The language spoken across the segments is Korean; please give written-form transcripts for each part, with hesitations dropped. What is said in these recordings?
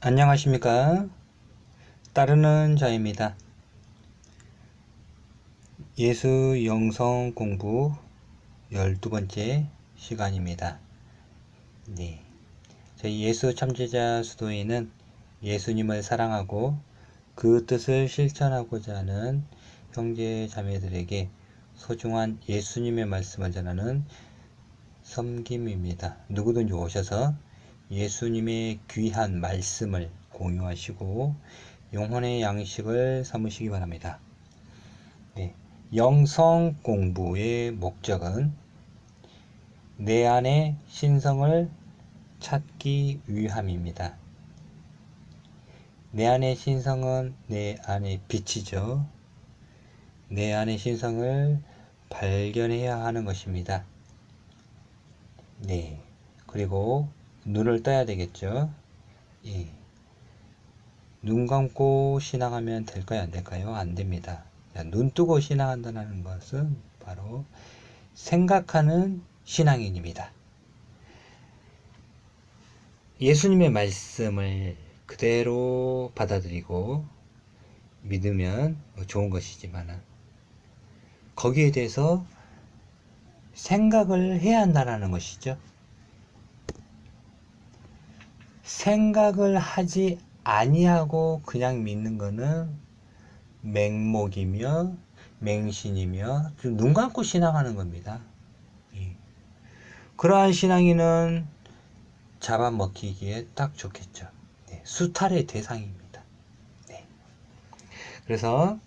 안녕하십니까. 따르는 자입니다. 예수 영성 공부 12번째 시간입니다. 네. 저희 예수 참제자 수도인은 예수님을 사랑하고 그 뜻을 실천하고자 하는 형제 자매들에게 소중한 예수님의 말씀을 전하는 섬김입니다. 누구든지 오셔서 예수님의 귀한 말씀을 공유하시고 영혼의 양식을 삼으시기 바랍니다. 네, 영성 공부의 목적은 내 안의 신성을 찾기 위함입니다. 내 안의 신성은 내 안의 빛이죠. 내 안의 신성을 발견해야 하는 것입니다. 네, 그리고 눈을 떠야 되겠죠. 예. 눈 감고 신앙하면 될까요? 안 될까요? 안 됩니다. 자, 눈 뜨고 신앙한다는 것은 바로 생각하는 신앙인입니다. 예수님의 말씀을 그대로 받아들이고 믿으면 좋은 것이지만 거기에 대해서 생각을 해야 한다는 것이죠. 생각을 하지 아니하고 그냥 믿는 것은 맹목이며 맹신이며 눈 감고 신앙하는 겁니다. 그러한 신앙인은 잡아먹히기에 딱 좋겠죠. 네, 수탈의 대상입니다. 네. 그래서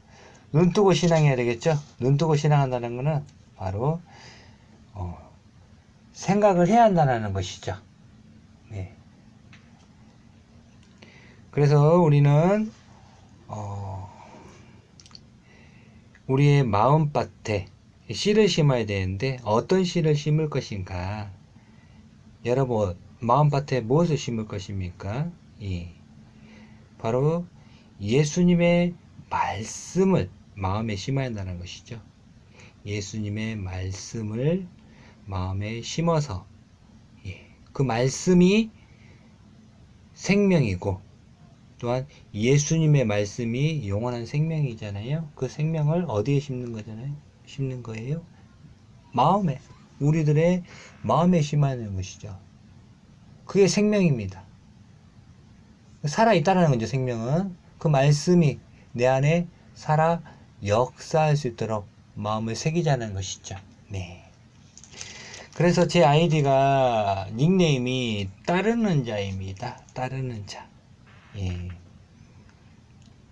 눈 뜨고 신앙해야 되겠죠. 눈 뜨고 신앙한다는 것은 바로 생각을 해야 한다는 것이죠. 네. 그래서 우리는 우리의 마음밭에 씨를 심어야 되는데 어떤 씨를 심을 것인가? 여러분 마음밭에 무엇을 심을 것입니까? 바로 예수님의 말씀을 마음에 심어야 한다는 것이죠. 예수님의 말씀을 마음에 심어서 그 말씀이 생명이고 또한 예수님의 말씀이 영원한 생명이잖아요. 그 생명을 어디에 심는 거잖아요? 심는 거예요? 마음에. 우리들의 마음에 심어야 하는 것이죠. 그게 생명입니다. 살아있다는 거죠, 생명은. 그 말씀이 내 안에 살아 역사할 수 있도록 마음을 새기자는 것이죠. 네. 그래서 제 아이디가 닉네임이 따르는 자입니다. 따르는 자. 예.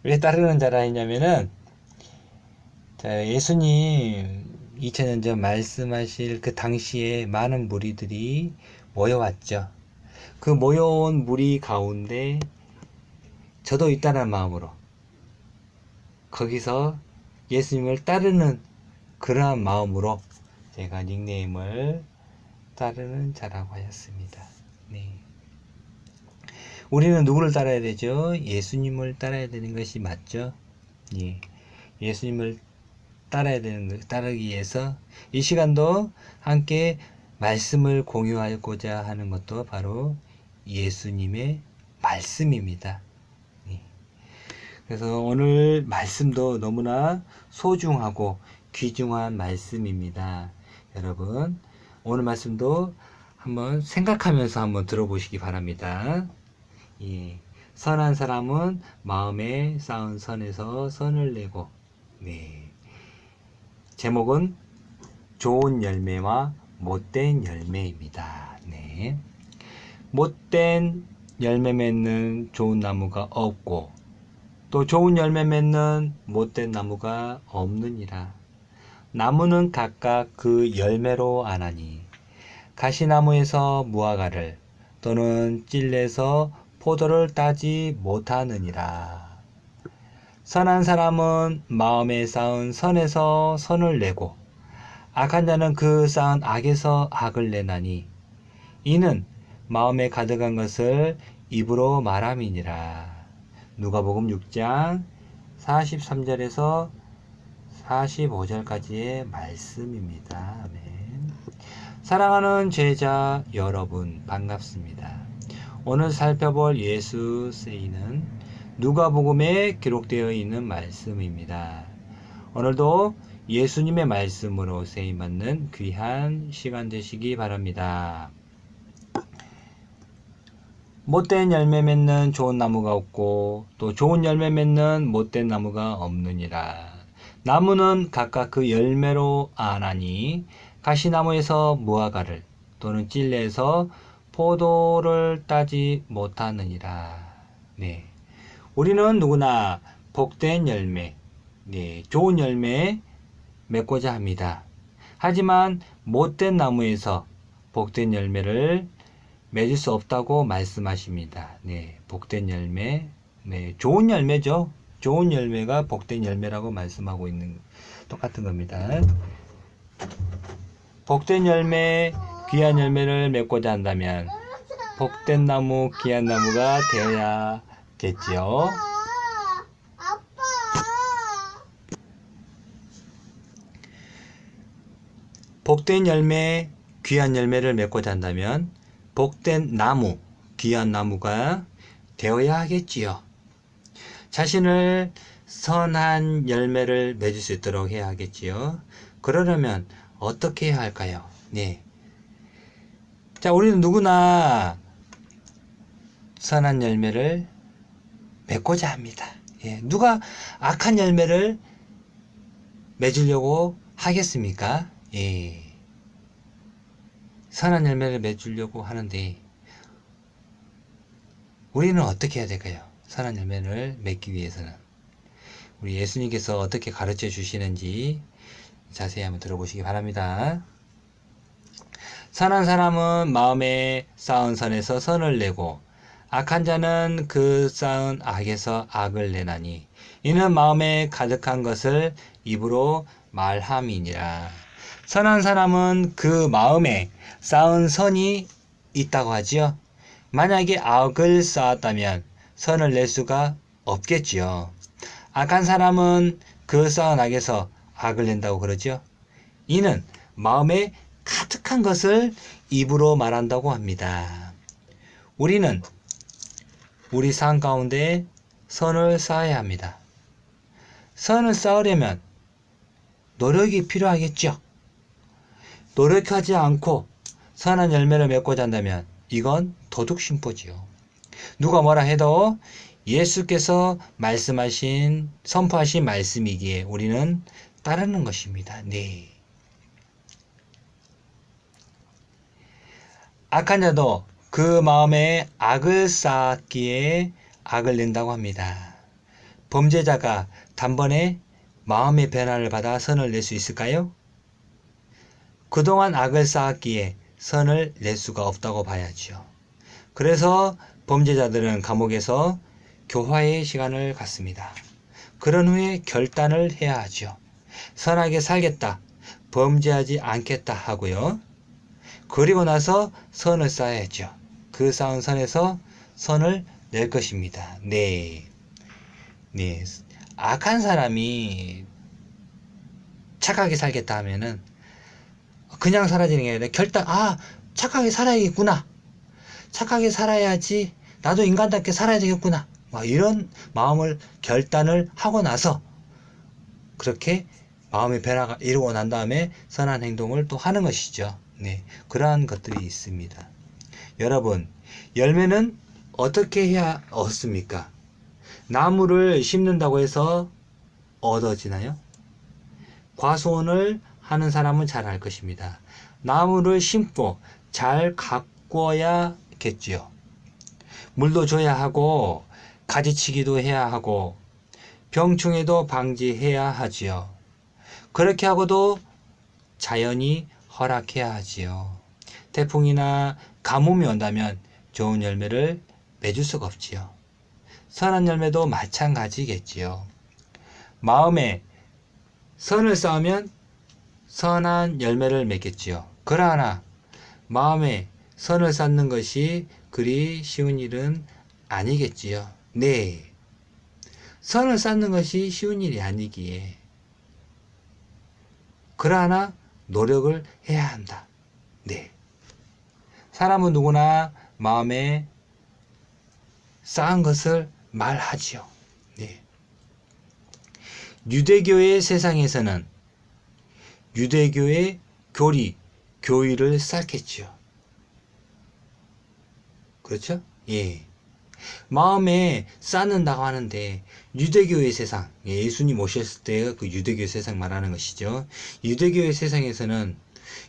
왜 따르는 자라 했냐면은 예수님 2000년 전 말씀하실 그 당시에 많은 무리들이 모여왔죠. 그 모여온 무리 가운데 저도 있다는 마음으로 거기서 예수님을 따르는 그러한 마음으로 제가 닉네임을 따르는 자라고 하였습니다. 네. 우리는 누구를 따라야 되죠? 예수님을 따라야 되는 것이 맞죠? 예. 예수님을 따라야 되는 따르기 위해서 이 시간도 함께 말씀을 공유하고자 하는 것도 바로 예수님의 말씀입니다. 예. 그래서 오늘 말씀도 너무나 소중하고 귀중한 말씀입니다. 여러분 오늘 말씀도 한번 생각하면서 한번 들어보시기 바랍니다. 예. 선한 사람은 마음에 쌓은 선에서 선을 내고 네. 제목은 좋은 열매와 못된 열매입니다. 네. 못된 열매 맺는 좋은 나무가 없고 또 좋은 열매 맺는 못된 나무가 없느니라. 나무는 각각 그 열매로 아나니 가시나무에서 무화과를 또는 찔레에서 포도를 따지 못하느니라. 선한 사람은 마음에 쌓은 선에서 선을 내고 악한 자는 그 쌓은 악에서 악을 내나니 이는 마음에 가득한 것을 입으로 말함이니라. 누가복음 6장 43절에서 45절까지의 말씀입니다. 아멘. 사랑하는 제자 여러분 반갑습니다. 오늘 살펴볼 예수 세이는 누가복음에 기록되어 있는 말씀입니다. 오늘도 예수님의 말씀으로 세임받는 귀한 시간 되시기 바랍니다. 못된 열매 맺는 좋은 나무가 없고 또 좋은 열매 맺는 못된 나무가 없느니라. 나무는 각각 그 열매로 아나니 가시나무에서 무화과를 또는 찔레에서 포도를 따지 못하느니라. 네, 우리는 누구나 복된 열매, 좋은 열매 맺고자 합니다. 하지만 못된 나무에서 복된 열매를 맺을 수 없다고 말씀하십니다. 복된 열매, 좋은 열매죠. 좋은 열매가 복된 열매라고 말씀하고 있는 똑같은 겁니다. 복된 열매, 귀한 열매를 맺고자 한다면 복된 나무, 귀한 나무가 되어야겠지요. 복된 열매, 귀한 열매를 맺고자 한다면 복된 나무, 귀한 나무가 되어야 하겠지요. 자신을 선한 열매를 맺을 수 있도록 해야 하겠지요. 그러려면 어떻게 해야 할까요? 자, 우리는 누구나 선한 열매를 맺고자 합니다. 누가 악한 열매를 맺으려고 하겠습니까? 선한 열매를 맺으려고 하는데 우리는 어떻게 해야 될까요? 선한 열매를 맺기 위해서는 우리 예수님께서 어떻게 가르쳐 주시는지 자세히 한번 들어보시기 바랍니다. 선한 사람은 마음에 쌓은 선에서 선을 내고 악한 자는 그 쌓은 악에서 악을 내나니 이는 마음에 가득한 것을 입으로 말함이니라. 선한 사람은 그 마음에 쌓은 선이 있다고 하지요. 만약에 악을 쌓았다면 선을 낼 수가 없겠지요. 악한 사람은 그 쌓은 악에서 악을 낸다고 그러죠. 이는 마음에 가득한 것을 입으로 말한다고 합니다. 우리는 우리 삶 가운데 선을 쌓아야 합니다. 선을 쌓으려면 노력이 필요하겠죠. 노력하지 않고 선한 열매를 맺고자 한다면 이건 도둑심보지요. 누가 뭐라 해도 예수께서 말씀하신 선포하신 말씀이기에 우리는 따르는 것입니다. 악한 자도 그 마음에 악을 쌓았기에 악을 낸다고 합니다. 범죄자가 단번에 마음의 변화를 받아 선을 낼 수 있을까요? 그동안 악을 쌓았기에 선을 낼 수가 없다고 봐야죠. 그래서 범죄자들은 감옥에서 교화의 시간을 갖습니다. 그런 후에 결단을 해야 하죠. 선하게 살겠다, 범죄하지 않겠다 하고요. 그리고 나서 선을 쌓아야죠. 그 쌓은 선에서 선을 낼 것입니다. 악한 사람이 착하게 살겠다 하면은 그냥 사라지는 게 아니라 착하게 살아야겠구나. 착하게 살아야지. 나도 인간답게 살아야 되겠구나. 이런 마음을 결단을 하고 나서 그렇게 마음의 변화가 이루고 난 다음에 선한 행동을 또 하는 것이죠. 그러한 것들이 있습니다. 여러분, 열매는 어떻게 해야 얻습니까? 나무를 심는다고 해서 얻어지나요? 과수원을 하는 사람은 잘 알 것입니다. 나무를 심고 잘 가꿔야겠지요. 물도 줘야 하고 가지치기도 해야 하고 병충해도 방지해야 하지요. 그렇게 하고도 자연이 허락해야 하지요. 태풍이나 가뭄이 온다면 좋은 열매를 맺을 수가 없지요. 선한 열매도 마찬가지겠지요. 마음에 선을 쌓으면 선한 열매를 맺겠지요. 그러나 마음에 선을 쌓는 것이 그리 쉬운 일은 아니겠지요. 선을 쌓는 것이 쉬운 일이 아니기에 그러나 노력을 해야 한다. 사람은 누구나 마음에 쌓은 것을 말하지요. 네. 유대교의 세상에서는 유대교의 교리를 쌓겠지요. 그렇죠? 예. 마음에 쌓는다고 하는데 유대교의 세상, 예수님 오셨을 때 그 유대교의 세상 말하는 것이죠. 유대교의 세상에서는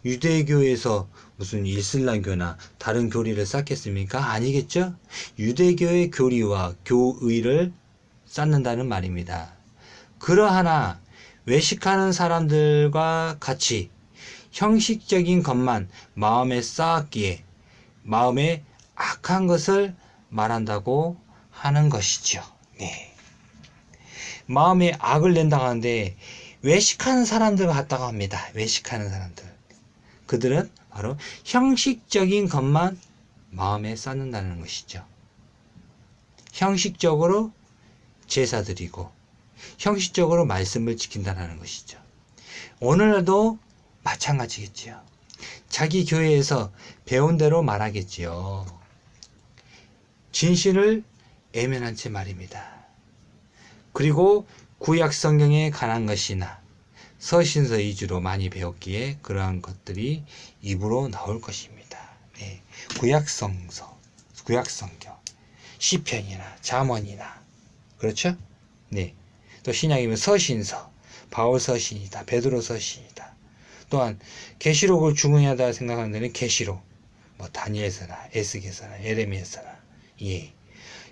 유대교에서 무슨 이슬람교나 다른 교리를 쌓겠습니까? 아니겠죠? 유대교의 교리와 교의를 쌓는다는 말입니다. 그러하나 외식하는 사람들과 같이 형식적인 것만 마음에 쌓았기에 마음에 악한 것을 말한다고 하는 것이죠. 네. 마음에 악을 낸다고 하는데 외식하는 사람들 같다고 합니다. 외식하는 사람들. 그들은 바로 형식적인 것만 마음에 쌓는다는 것이죠. 형식적으로 제사 드리고 형식적으로 말씀을 지킨다는 것이죠. 오늘도 마찬가지겠지요. 자기 교회에서 배운 대로 말하겠지요. 진실을 애면한 채 말입니다. 그리고 구약 성경에 관한 것이나 서신서 위주로 많이 배웠기에 그러한 것들이 입으로 나올 것입니다. 네. 구약 성경, 시편이나 잠언이나 그렇죠? 네. 또 신약이면 서신서, 바울 서신이다, 베드로 서신이다. 또한 계시록을 중요하다 생각하는 데는 계시록, 뭐 다니엘서나 에스겔서나 예레미야서나, 예,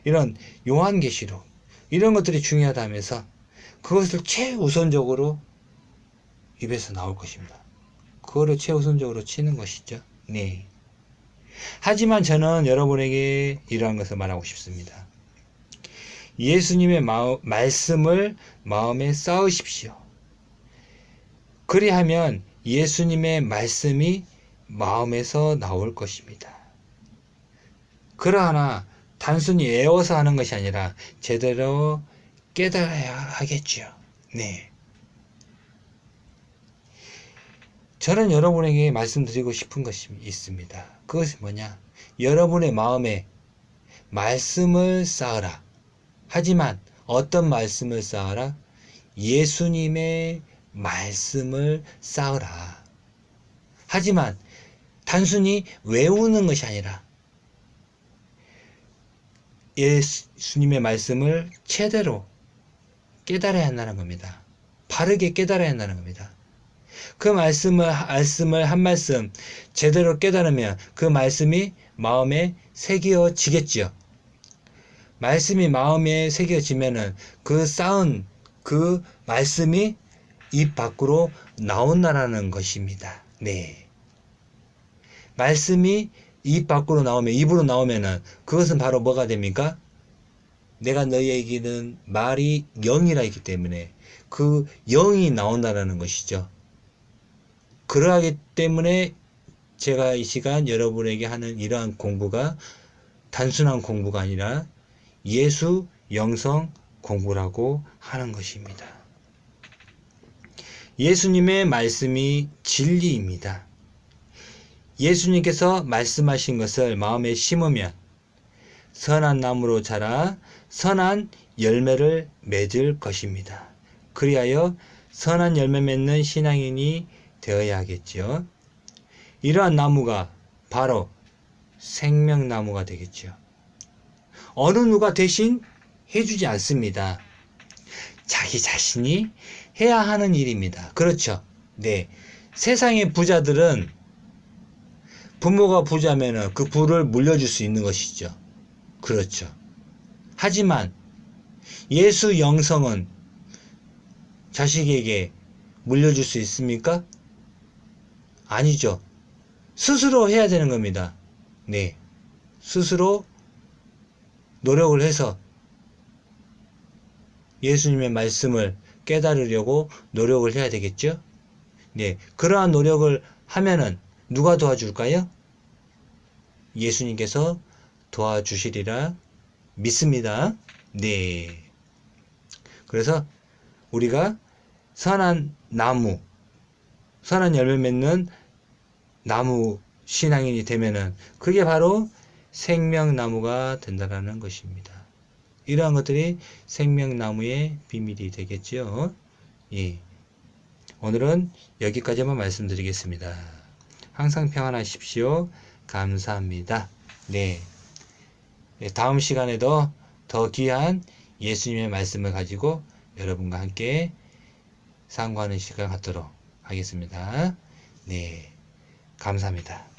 이런 요한계시록 이런 것들이 중요하다면서 그것을 최우선적으로 입에서 나올 것입니다. 그거를 최우선적으로 치는 것이죠. 네. 하지만 저는 여러분에게 이러한 것을 말하고 싶습니다. 예수님의 말씀을 마음에 쌓으십시오. 그리하면 예수님의 말씀이 마음에서 나올 것입니다. 그러나 단순히 애워서 하는 것이 아니라 제대로 깨달아야 하겠죠. 네. 저는 여러분에게 말씀드리고 싶은 것이 있습니다. 그것이 뭐냐? 여러분의 마음에 말씀을 쌓으라. 하지만 어떤 말씀을 쌓으라? 예수님의 말씀을 쌓으라. 하지만 단순히 외우는 것이 아니라 예수님의 말씀을 제대로 깨달아야 한다는 겁니다. 바르게 깨달아야 한다는 겁니다. 그 말씀을 한 말씀 제대로 깨달으면 그 말씀이 마음에 새겨지겠지요. 말씀이 마음에 새겨지면은 그 쌓은 그 말씀이 입 밖으로 나온다라는 것입니다. 네. 말씀이 입 밖으로 나오면, 입으로 나오면은 그것은 바로 뭐가 됩니까? 내가 너희에게는 말이 영이라 있기 때문에 그 영이 나온다라는 것이죠. 그러하기 때문에 제가 이 시간 여러분에게 하는 이러한 공부가 단순한 공부가 아니라 예수 영성 공부라고 하는 것입니다. 예수님의 말씀이 진리입니다. 예수님께서 말씀하신 것을 마음에 심으면 선한 나무로 자라 선한 열매를 맺을 것입니다. 그리하여 선한 열매 맺는 신앙인이 되어야 하겠지요. 이러한 나무가 바로 생명나무가 되겠죠. 어느 누가 대신 해주지 않습니다. 자기 자신이 해야 하는 일입니다. 그렇죠? 네. 세상의 부자들은 부모가 부자면은 그 부를 물려줄 수 있는 것이죠. 그렇죠. 하지만 예수 영성은 자식에게 물려줄 수 있습니까? 아니죠. 스스로 해야 되는 겁니다. 네. 스스로 노력을 해서 예수님의 말씀을 깨달으려고 노력을 해야 되겠죠? 네. 그러한 노력을 하면은 누가 도와줄까요? 예수님께서 도와주시리라 믿습니다. 네. 그래서 우리가 선한 나무, 선한 열매 맺는 나무 신앙인이 되면은 그게 바로 생명나무가 된다라는 것입니다. 이러한 것들이 생명나무의 비밀이 되겠죠. 예. 오늘은 여기까지만 말씀드리겠습니다. 항상 평안하십시오. 감사합니다. 네. 다음 시간에도 더 귀한 예수님의 말씀을 가지고 여러분과 함께 상고하는 시간 갖도록 하겠습니다. 네. 감사합니다.